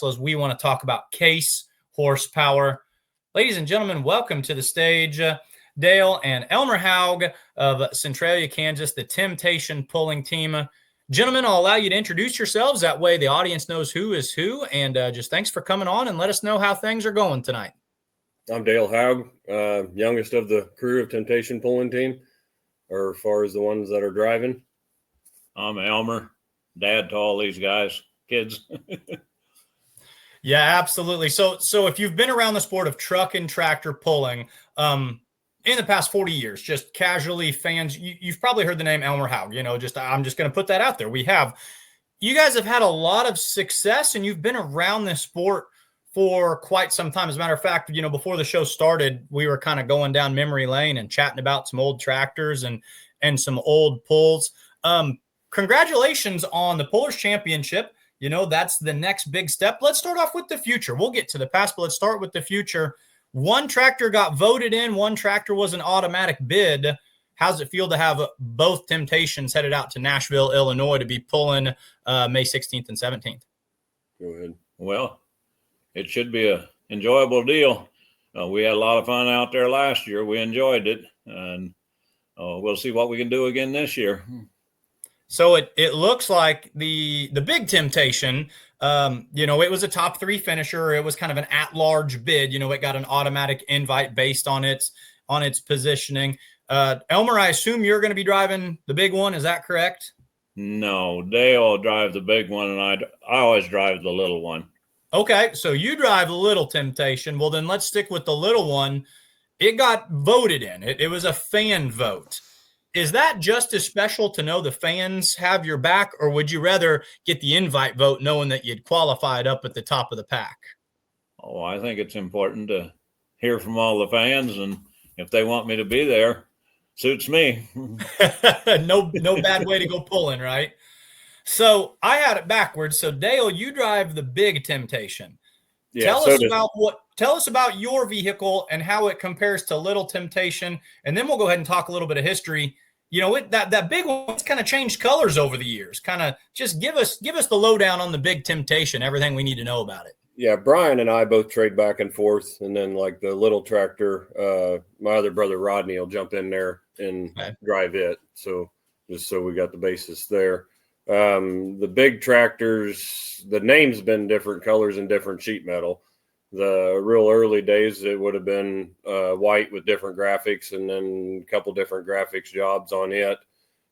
as we want to talk about case horsepower. Ladies and gentlemen, welcome to the stage, Dale and Elmer Haug of Centralia, Kansas, the Temptation pulling team. Gentlemen, I'll allow you to introduce yourselves. That way the audience knows who is who. And just thanks for coming on and let us know how things are going tonight. I'm Dale Haug, youngest of the crew of Temptation pulling team, or as far as the ones that are driving. I'm Elmer, dad to all these guys, kids. Yeah, absolutely. So if you've been around the sport of truck and tractor pulling in the past 40 years, just casually fans, you've probably heard the name Elmer Haug. I'm just going to put that out there. You guys have had a lot of success, and you've been around this sport for quite some time. As a matter of fact, before the show started, we were kind of going down memory lane and chatting about some old tractors and some old pulls. Congratulations on the Pullers Championship. That's the next big step. Let's start off with the future. We'll get to the past, but let's start with the future. One tractor got voted in. One tractor was an automatic bid. How's it feel to have both Temptations headed out to Nashville, Illinois to be pulling May 16th and 17th? Go ahead. Well, it should be an enjoyable deal. We had a lot of fun out there last year. We enjoyed it, and we'll see what we can do again this year. So it looks like the big Temptation, it was a top three finisher. It was kind of an at-large bid. It got an automatic invite based on its positioning. Elmer, I assume you're going to be driving the big one. Is that correct? No, Dale drive the big one, and I always drive the little one. Okay, so you drive the little Temptation. Well, then let's stick with the little one. It got voted in. It was a fan vote. Is that just as special to know the fans have your back, or would you rather get the invite vote knowing that you'd qualified up at the top of the pack? Oh, I think it's important to hear from all the fans, and if they want me to be there, suits me. No bad way to go pulling, right? So I had it backwards. So Dale, you drive the big Temptation. Yeah, Tell us about your vehicle and how it compares to Little Temptation, and then we'll go ahead and talk a little bit of history. That big one's kind of changed colors over the years. Kind of just give us the lowdown on the big Temptation, everything we need to know about it. Yeah, Brian and I both trade back and forth, and then like the little tractor, my other brother Rodney will jump in there and drive it. So just so we got the basis there. The big tractors, the name's been different colors and different sheet metal. The real early days, it would have been white with different graphics, and then a couple different graphics jobs on it.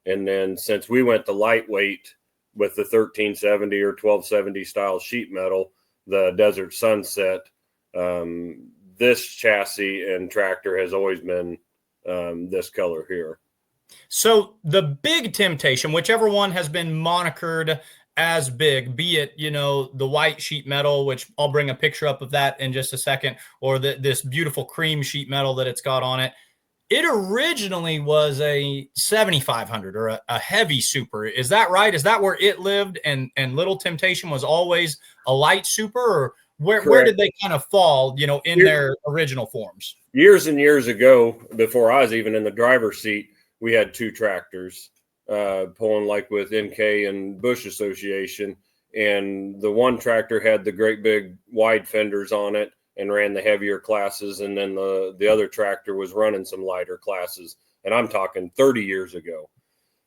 And then since we went to lightweight with the 1370 or 1270 style sheet metal, the Desert Sunset, this chassis and tractor has always been this color here. So the big Temptation, whichever one has been monikered as big, be it, the white sheet metal, which I'll bring a picture up of that in just a second, or this beautiful cream sheet metal that it's got on it. It originally was a 7500 or a heavy super. Is that right? Is that where it lived? And Little Temptation was always a light super, or where did they kind of fall, in their original forms? Years and years ago, before I was even in the driver's seat, we had two tractors pulling like with NK and Bush Association. And the one tractor had the great big wide fenders on it and ran the heavier classes. And then the other tractor was running some lighter classes. And I'm talking 30 years ago.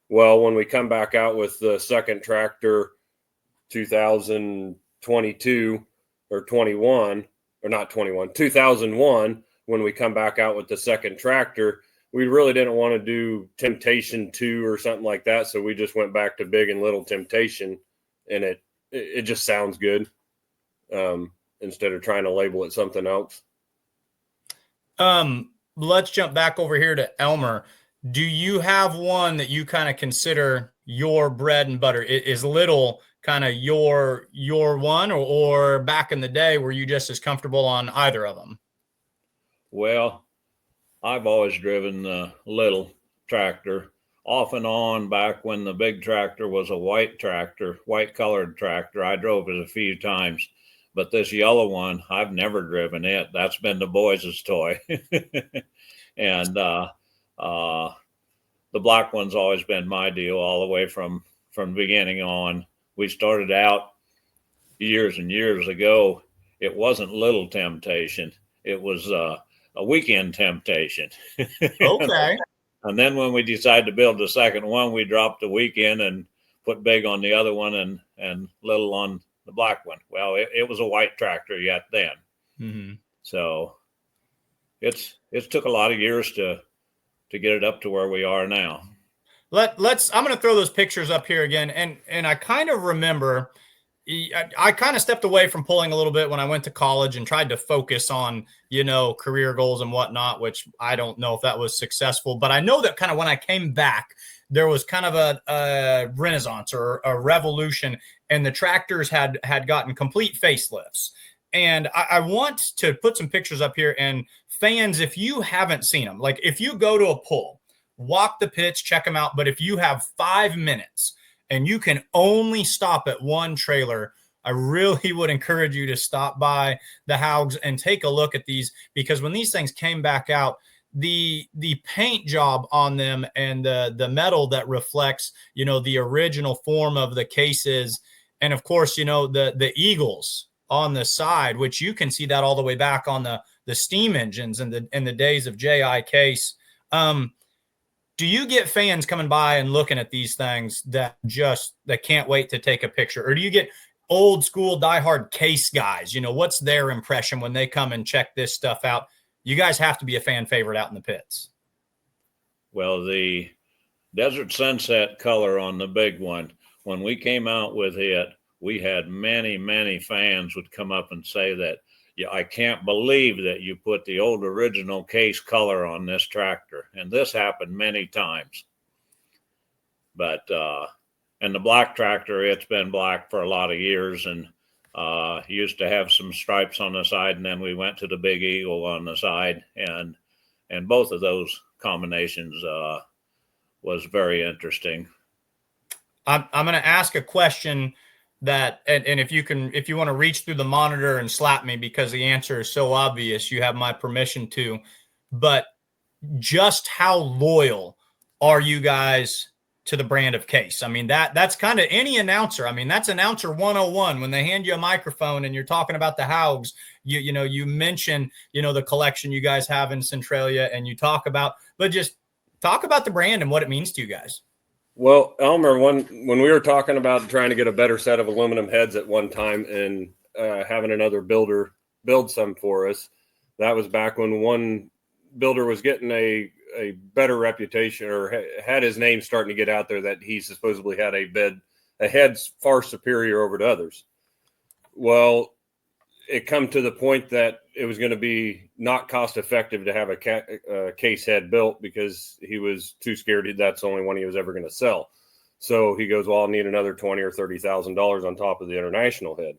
Well, when we come back out with the second tractor, 2022 or 21, or not 21, 2001, when we come back out with the second tractor, we really didn't want to do Temptation 2 or something like that. So we just went back to big and Little Temptation, and it just sounds good instead of trying to label it something else. Let's jump back over here to Elmer. Do you have one that you kind of consider your bread and butter? Is Little kind of your one, or back in the day, were you just as comfortable on either of them? Well, I've always driven the little tractor off and on back when the big tractor was a white tractor, white colored tractor. I drove it a few times, but this yellow one, I've never driven it. That's been the boys' toy. And the black one's always been my deal all the way from beginning on. We started out years and years ago, it wasn't Little Temptation. It was a Weekend Temptation. Okay. And then when we decided to build the second one, we dropped the Weekend and put Big on the other one and Little on the black one. Well, it was a white tractor yet then. Mm-hmm. So it's took a lot of years to get it up to where we are now. Let's I'm going to throw those pictures up here again. And I kind of remember I kind of stepped away from pulling a little bit when I went to college and tried to focus on, career goals and whatnot, which I don't know if that was successful. But I know that kind of when I came back, there was kind of a renaissance or a revolution, and the tractors had gotten complete facelifts. And I want to put some pictures up here. And fans, if you haven't seen them, like if you go to a pull, walk the pits, check them out. But if you have 5 minutes and you can only stop at one trailer, I really would encourage you to stop by the Haugs and take a look at these, because when these things came back out, the paint job on them and the metal that reflects, the original form of the cases. And of course, the eagles on the side, which you can see that all the way back on the steam engines in the days of J.I. Case. Do you get fans coming by and looking at these things that can't wait to take a picture? Or do you get old school diehard Case guys? What's their impression when they come and check this stuff out? You guys have to be a fan favorite out in the pits. Well, the Desert Sunset color on the big one, when we came out with it, we had many, many fans would come up and say that, yeah, I can't believe that you put the old original Case color on this tractor. And this happened many times. But, and the black tractor, it's been black for a lot of years, and used to have some stripes on the side, and then we went to the big eagle on the side, and both of those combinations was very interesting. I'm going to ask a question that, and if you want to reach through the monitor and slap me because the answer is so obvious, you have my permission to, but just how loyal are you guys to the brand of Case? I mean, that's kind of any announcer. I mean, that's announcer 101. When they hand you a microphone and you're talking about the Haugs, you mention, the collection you guys have in Centralia, and you just talk about the brand and what it means to you guys. Well, Elmer, when we were talking about trying to get a better set of aluminum heads at one time and having another builder build some for us, that was back when one builder was getting a better reputation, or had his name starting to get out there, that he supposedly had a head far superior over to others. Well, it come to the point that it was going to be not cost effective to have a Case head built, because he was too scared that's the only one he was ever going to sell. So he goes, well, I'll need another $20,000 or $30,000 on top of the international head.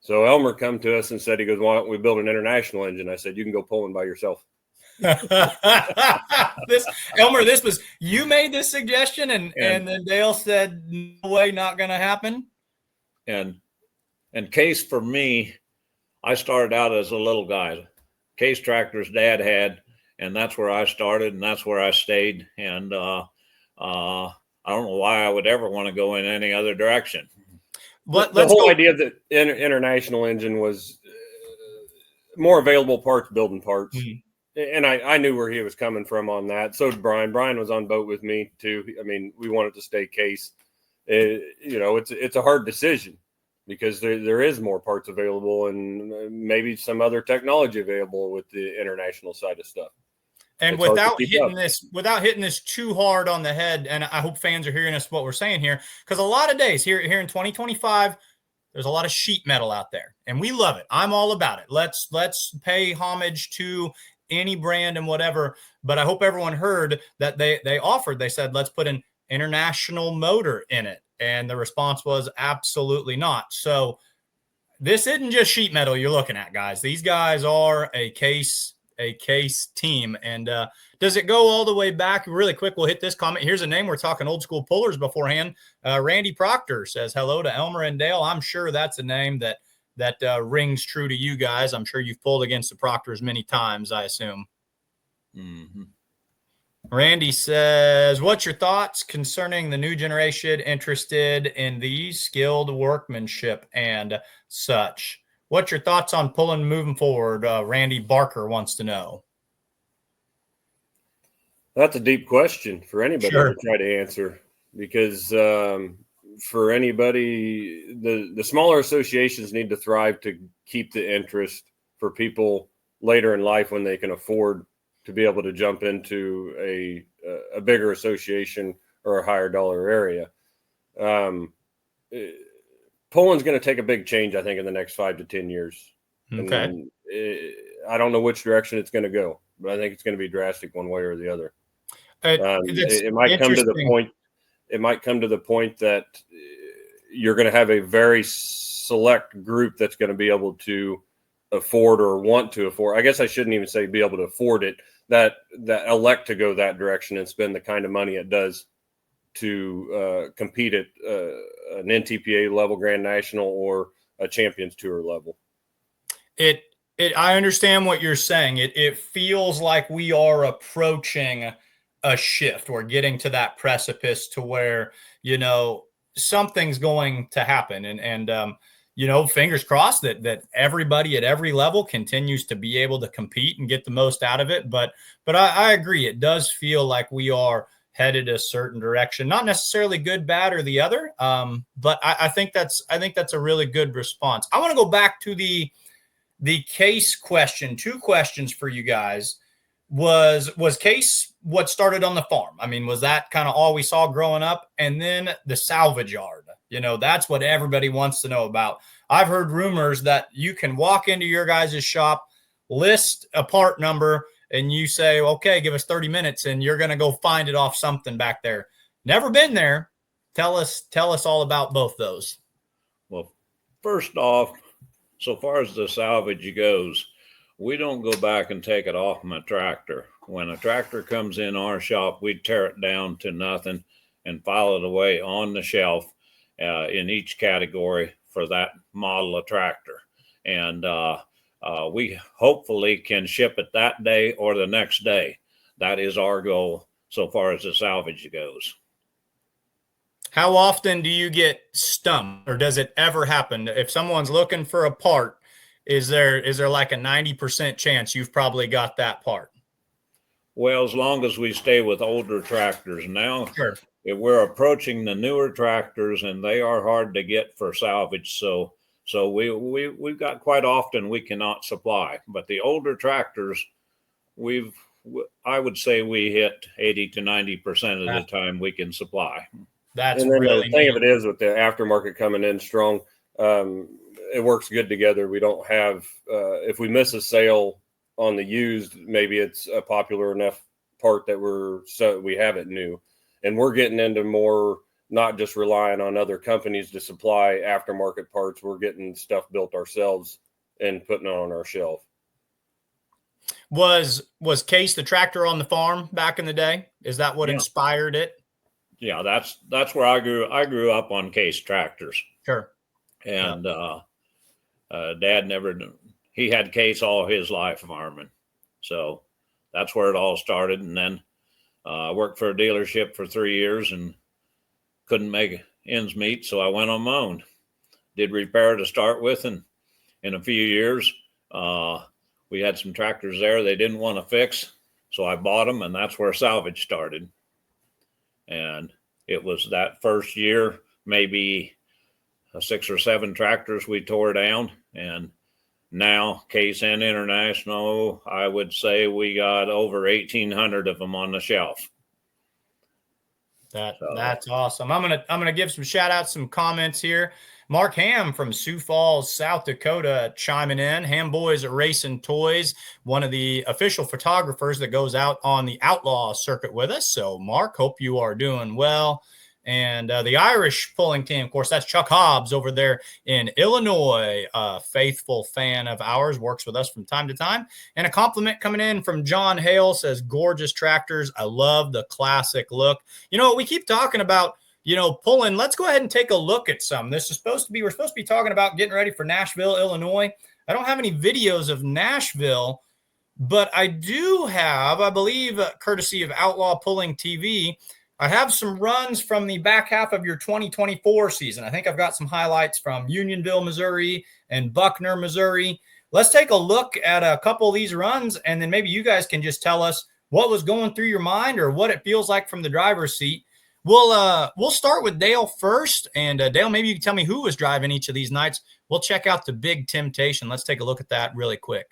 So Elmer come to us and said, he goes, why don't we build an international engine? I said, you can go pulling by yourself. Elmer, this was, you made this suggestion, and then Dale said, no way, not going to happen. And Case, for me, I started out as a little guy. Case tractors Dad had, and that's where I started, and that's where I stayed. And I don't know why I would ever want to go in any other direction. But the whole idea of the international engine was more available parts, building parts. Mm-hmm. And I knew where he was coming from on that. So did Brian. Brian was on boat with me too. I mean, we wanted to stay Case. It's a hard decision, because there is more parts available, and maybe some other technology available with the international side of stuff. And without hitting this too hard on the head, and I hope fans are hearing us what we're saying here, because a lot of days here in 2025, there's a lot of sheet metal out there, and we love it. I'm all about it. Let's pay homage to any brand and whatever. But I hope everyone heard that they said, let's put an international motor in it. And the response was absolutely not. So this isn't just sheet metal you're looking at, guys. These guys are a Case team. And does it go all the way back? Really quick, we'll hit this comment. Here's a name. We're talking old school pullers beforehand. Randy Proctor says hello to Elmer and Dale. I'm sure that's a name that rings true to you guys. I'm sure you've pulled against the Proctors many times, I assume. Mm-hmm. Randy says, what's your thoughts concerning the new generation interested in the skilled workmanship and such? What's your thoughts on pulling moving forward? Randy Barker wants to know. That's a deep question for anybody Sure. to try to answer, because for anybody, the smaller associations need to thrive to keep the interest for people later in life when they can afford to be able to jump into a bigger association or a higher dollar area. Poland's going to take a big change, I think, in the next 5 to 10 years. Okay. And I don't know which direction it's going to go, but I think it's going to be drastic one way or the other. It might come to the point. It might come to the point that you're going to have a very select group that's going to be able to afford or want to afford. I guess I shouldn't even say be able to afford it. That elect to go that direction and spend the kind of money it does to compete at an NTPA level, Grand National, or a Champions Tour level. I understand what you're saying. It feels like we are approaching a shift. We're getting to that precipice to where, something's going to happen. And fingers crossed that everybody at every level continues to be able to compete and get the most out of it. But I agree. It does feel like we are headed a certain direction, not necessarily good, bad, or the other. But I think that's a really good response. I want to go back to the Case question. 2 questions for you guys. Was Case what started on the farm? I mean, was that kind of all we saw growing up? And then the salvage yard, that's what everybody wants to know about. I've heard rumors that you can walk into your guys' shop, list a part number, and you say, okay, give us 30 minutes and you're going to go find it off something back there. Never been there. Tell us all about both those. Well, first off, so far as the salvage goes, we don't go back and take it off my tractor. When a tractor comes in our shop, we tear it down to nothing and file it away on the shelf in each category for that model of tractor. And we hopefully can ship it that day or the next day. That is our goal so far as the salvage goes. How often do you get stumped, or does it ever happen? If someone's looking for a part, is there like a 90% chance you've probably got that part? Well, as long as we stay with older tractors. Now, Sure. If we're approaching the newer tractors, and they are hard to get for salvage. So we've got quite often we cannot supply. But the older tractors, I would say we hit 80 to 90% of the time we can supply. That's and then really the thing neat. of it is, with the aftermarket coming in strong, it works good together. We don't have if we miss a sale on the used, maybe it's a popular enough part that we have it new, and we're getting into more, not just relying on other companies to supply aftermarket parts. We're getting stuff built ourselves and putting it on our shelf. Was Case the tractor on the farm back in the day? Is that what inspired it? Yeah, that's where I grew up on Case tractors. Sure. And Dad he had Case all his life farming. So that's where it all started. And then I worked for a dealership for 3 years and couldn't make ends meet. So I went on my own, did repair to start with. And in a few years, we had some tractors there they didn't want to fix. So I bought them, and that's where salvage started. And it was that first year, maybe 6 or 7 tractors we tore down. And now, Case and International, I would say we got over 1,800 of them on the shelf. That's awesome. I'm gonna give some shout outs, some comments here. Mark Ham from Sioux Falls, South Dakota, chiming in. Ham Boys are Racing Toys, one of the official photographers that goes out on the Outlaw circuit with us. So, Mark, hope you are doing well. And the Irish pulling team, of course, that's Chuck Hobbs over there in Illinois, a faithful fan of ours, works with us from time to time. And a compliment coming in from John Hale, says, gorgeous tractors. I love the classic look. We keep talking about, pulling. Let's go ahead and take a look at some. We're supposed to be talking about getting ready for Nashville, Illinois. I don't have any videos of Nashville, But I do have, I believe, courtesy of Outlaw Pulling TV, I have some runs from the back half of your 2024 season. I think I've got some highlights from Unionville, Missouri and Buckner, Missouri. Let's take a look at a couple of these runs, and then maybe you guys can just tell us what was going through your mind or what it feels like from the driver's seat. We'll start with Dale first. And Dale, maybe you can tell me who was driving each of these nights. We'll check out the Big Temptation. Let's take a look at that really quick.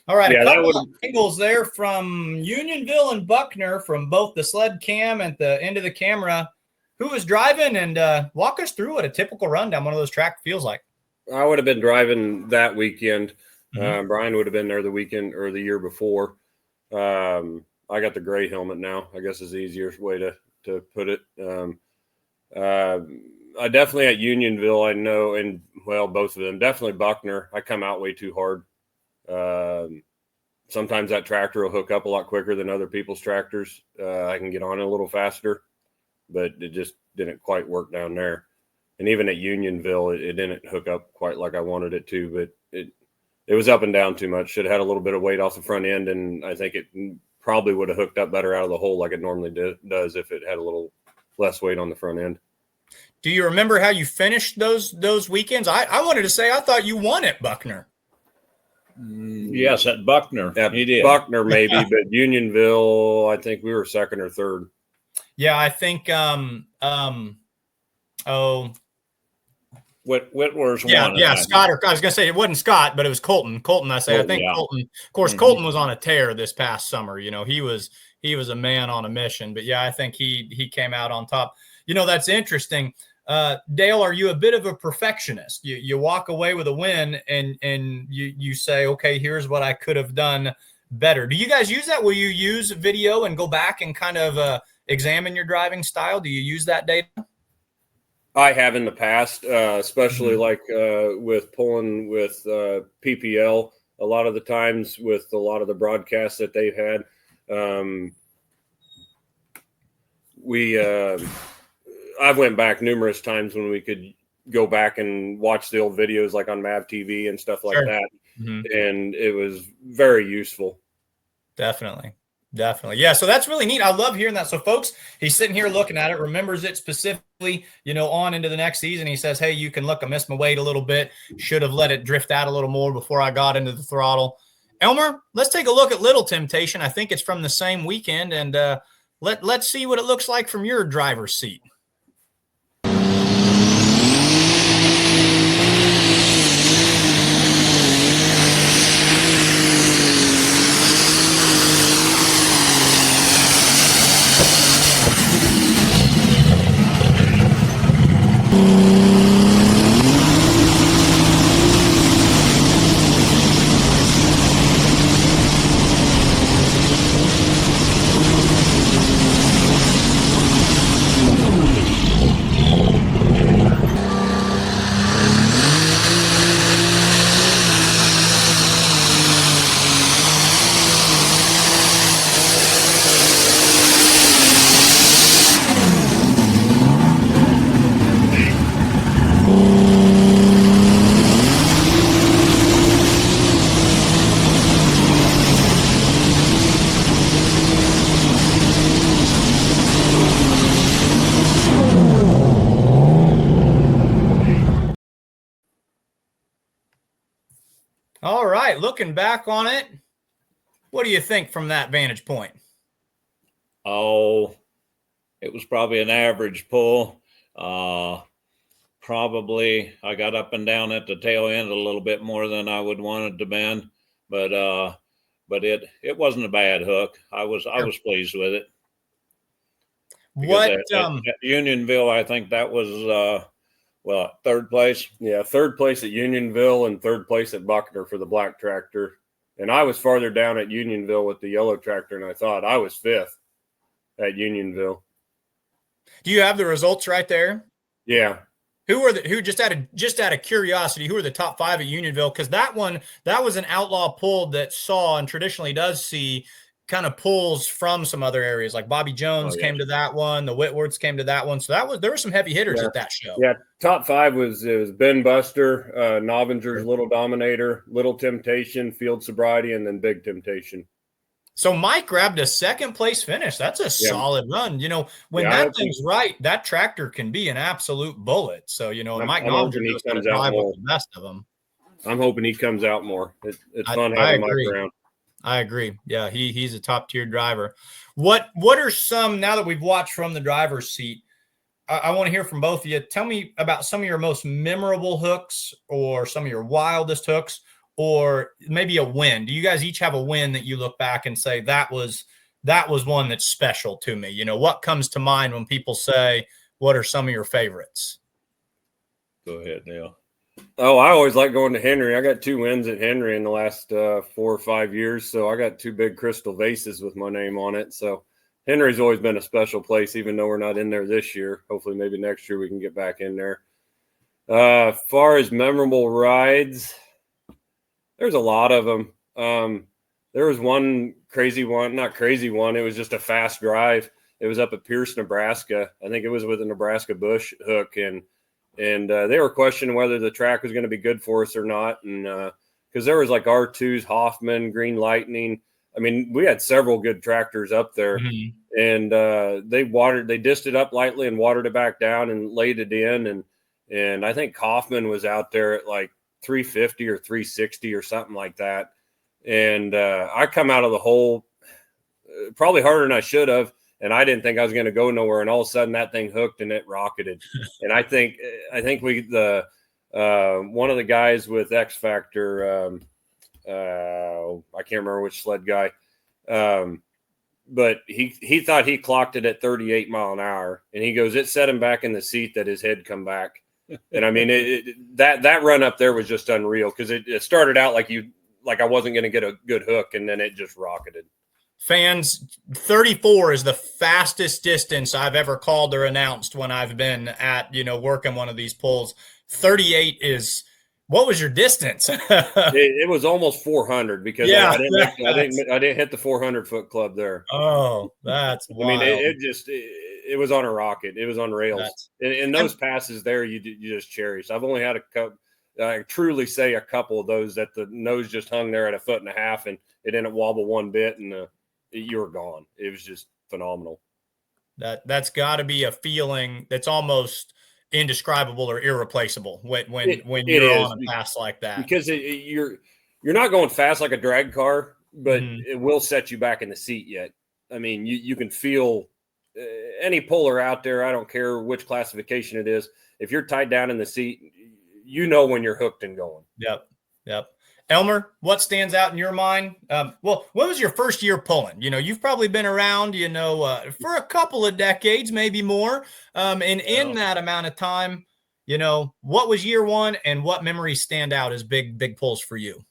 All right, a couple of angles there from Unionville and Buckner from both the sled cam and the end of the camera. Who was driving, and walk us through what a typical run down one of those tracks feels like. I would have been driving that weekend. Brian would have been there the weekend or the year before. I got the gray helmet now, I guess is the easiest way to put it. I definitely at Unionville, I know, and well, both of them, definitely Buckner. I come out way too hard. Sometimes that tractor will hook up a lot quicker than other people's tractors. I can get on it a little faster, but it just didn't quite work down there. And even at Unionville, it didn't hook up quite like I wanted it to, but it was up and down too much. Should have had a little bit of weight off the front end, and I think it probably would have hooked up better out of the hole like it normally does if it had a little less weight on the front end. Do you remember how you finished those weekends? I wanted to say I thought you won at Buckner. Yes, at Buckner. He did. Buckner maybe, but Unionville, I think we were second or third. Yeah, I think Whitworth's one. Yeah, Scott, or I was gonna say it wasn't Scott, but it was Colton. I think Colton. Of course, Colton was on a tear this past summer. You know, he was a man on a mission. But yeah, I think he came out on top. You know, that's interesting. Dale, are you a bit of a perfectionist? You walk away with a win and you say, okay, here's what I could have done better. Do you guys use that? Will you use video and go back and kind of examine your driving style? Do you use that data? I have in the past, especially like with pulling with PPL. A lot of the times with a lot of the broadcasts that they've had, I've went back numerous times when we could go back and watch the old videos like on MAV TV and stuff like that. And it was very useful. Definitely. Yeah. So that's really neat. I love hearing that. So folks, he's sitting here looking at it, remembers it specifically, you know, on into the next season. He says, hey, you can look, I missed my weight a little bit. Should have let it drift out a little more before I got into the throttle. Elmer, let's take a look at Little Temptation. I think it's from the same weekend, and let's see what it looks like from your driver's seat. right, looking back on it, what do you think from that vantage point? Oh, it was probably an average pull. Probably I got up and down at the tail end a little bit more than I would want it to bend, but it wasn't a bad hook. I was pleased with it. Because at Unionville, I think that was third place. Yeah, third place at Unionville and third place at Buckner for the black tractor. And I was farther down at Unionville with the yellow tractor, and I thought I was fifth at Unionville. Do you have the results right there? Yeah. Who just out of curiosity, who are the top 5 at Unionville? Because that was an outlaw pull that saw and traditionally does see kind of pulls from some other areas. Like Bobby Jones came to that one, the Whitworths came to that one. So there were some heavy hitters at that show. Yeah, top 5 was Ben Buster, Novinger's Little Dominator, Little Temptation, Field Sobriety, and then Big Temptation. So Mike grabbed a second place finish. That's a solid run. When that thing's right, that tractor can be an absolute bullet. So, Mike Novinger comes out more. The best of them. I'm hoping he comes out more. It's fun having Mike around. I agree. Yeah, he's a top tier driver. What are some, now that we've watched from the driver's seat, I want to hear from both of you. Tell me about some of your most memorable hooks or some of your wildest hooks, or maybe a win. Do you guys each have a win that you look back and say that was one that's special to me? What comes to mind when people say, what are some of your favorites? Go ahead, Neil. Oh, I always like going to Henry. I got 2 wins at Henry in the last 4 or 5 years. So I got 2 big crystal vases with my name on it. So Henry's always been a special place, even though we're not in there this year. Hopefully maybe next year we can get back in there. Far as memorable rides, there's a lot of them. There was one crazy one, not crazy one. It was just a fast drive. It was up at Pierce, Nebraska. I think it was with a Nebraska bush hook. And they were questioning whether the track was going to be good for us or not. And because there was like R2s, Hoffman, Green Lightning. I mean, we had several good tractors up there. Mm-hmm. And they dished it up lightly and watered it back down and laid it in. And I think Hoffman was out there at like 350 or 360 or something like that. And I come out of the hole probably harder than I should have. And I didn't think I was going to go nowhere. And all of a sudden that thing hooked and it rocketed. And I think one of the guys with X Factor, I can't remember which sled guy, but he thought he clocked it at 38 mile an hour. And he goes, it set him back in the seat that his head come back. And I mean, that run up there was just unreal because it started out like I wasn't going to get a good hook, and then it just rocketed. Fans, 34 is the fastest distance I've ever called or announced when I've been at, working one of these pulls. 38 is, what was your distance? it was almost 400 because I didn't hit the 400 foot club there. Oh, that's wild. I mean, it was on a rocket. It was on rails. And those passes there, you just cherish. I've only had a couple. I truly say a couple of those that the nose just hung there at 1.5 feet and it didn't wobble one bit, and you were gone. It was just phenomenal. That's got to be a feeling that's almost indescribable or irreplaceable when you're on a pass like that. Because you're not going fast like a drag car, but it will set you back in the seat yet. I mean, you can feel any puller out there. I don't care which classification it is. If you're tied down in the seat, when you're hooked and going. Yep. Elmer, what stands out in your mind? What was your first year pulling? You've probably been around, for a couple of decades, maybe more. And in that amount of time, what was year one and what memories stand out as big pulls for you?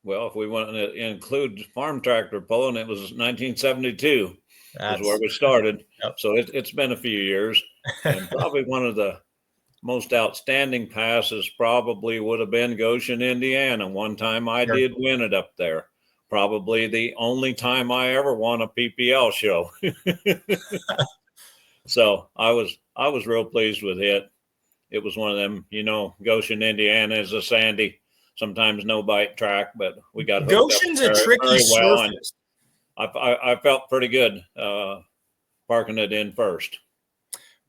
Well, if we want to include farm tractor pulling, it was 1972. That's where we started. Yep. So it's been a few years, and probably one of the most outstanding passes probably would have been Goshen, Indiana. One time I did win it up there. Probably the only time I ever won a PPL show. So I was real pleased with it. It was one of them, Goshen, Indiana is a sandy, sometimes no bite track, but we got Goshen's a tricky surface. I felt pretty good parking it in first.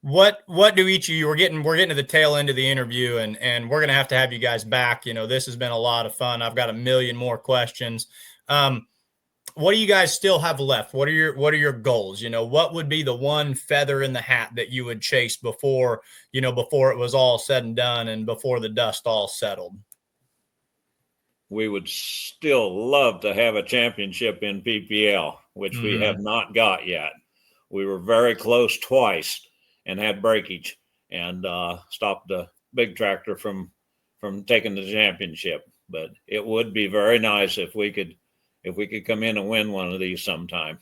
What do each of you, we're getting to the tail end of the interview, and we're gonna have you guys back. This has been a lot of fun. I've got a million more questions. What do you guys still have left? What are your goals? What would be the one feather in the hat that you would chase before it was all said and done and before the dust all settled? We would still love to have a championship in PPL, which we have not got yet. We were very close twice and had breakage and stopped the big tractor from taking the championship. But it would be very nice if we could come in and win one of these sometime.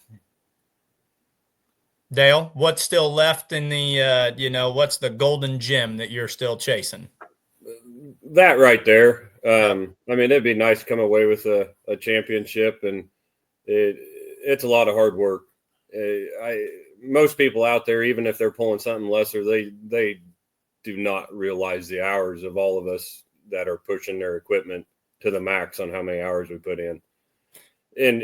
Dale, what's still left in the, what's the golden gem that you're still chasing? That right there. I mean, it'd be nice to come away with a championship, and it's a lot of hard work. Most people out there, even if they're pulling something lesser, they do not realize the hours of all of us that are pushing their equipment to the max on how many hours we put in. And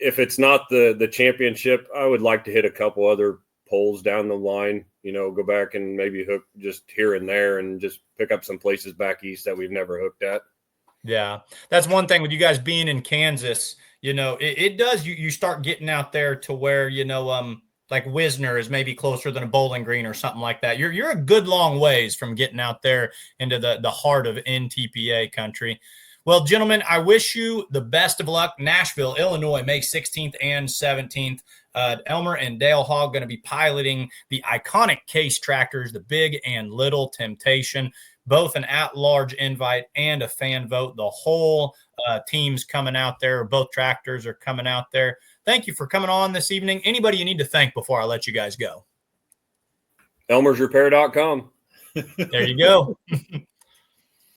if it's not the championship, I would like to hit a couple other poles down the line, go back and maybe hook just here and there and just pick up some places back east that we've never hooked at. Yeah, that's one thing with you guys being in Kansas, it does, you start getting out there to where, like Wisner is maybe closer than a Bowling Green or something like that. You're a good long ways from getting out there into the heart of NTPA country. Well, gentlemen, I wish you the best of luck. Nashville, Illinois, May 16th and 17th. Elmer and Dale Haug going to be piloting the iconic Case tractors, the Big and Little Temptation, both an at-large invite and a fan vote. The whole team's coming out there. Both tractors are coming out there. Thank you for coming on this evening. Anybody you need to thank before I let you guys go? ElmersRepair.com. There you go.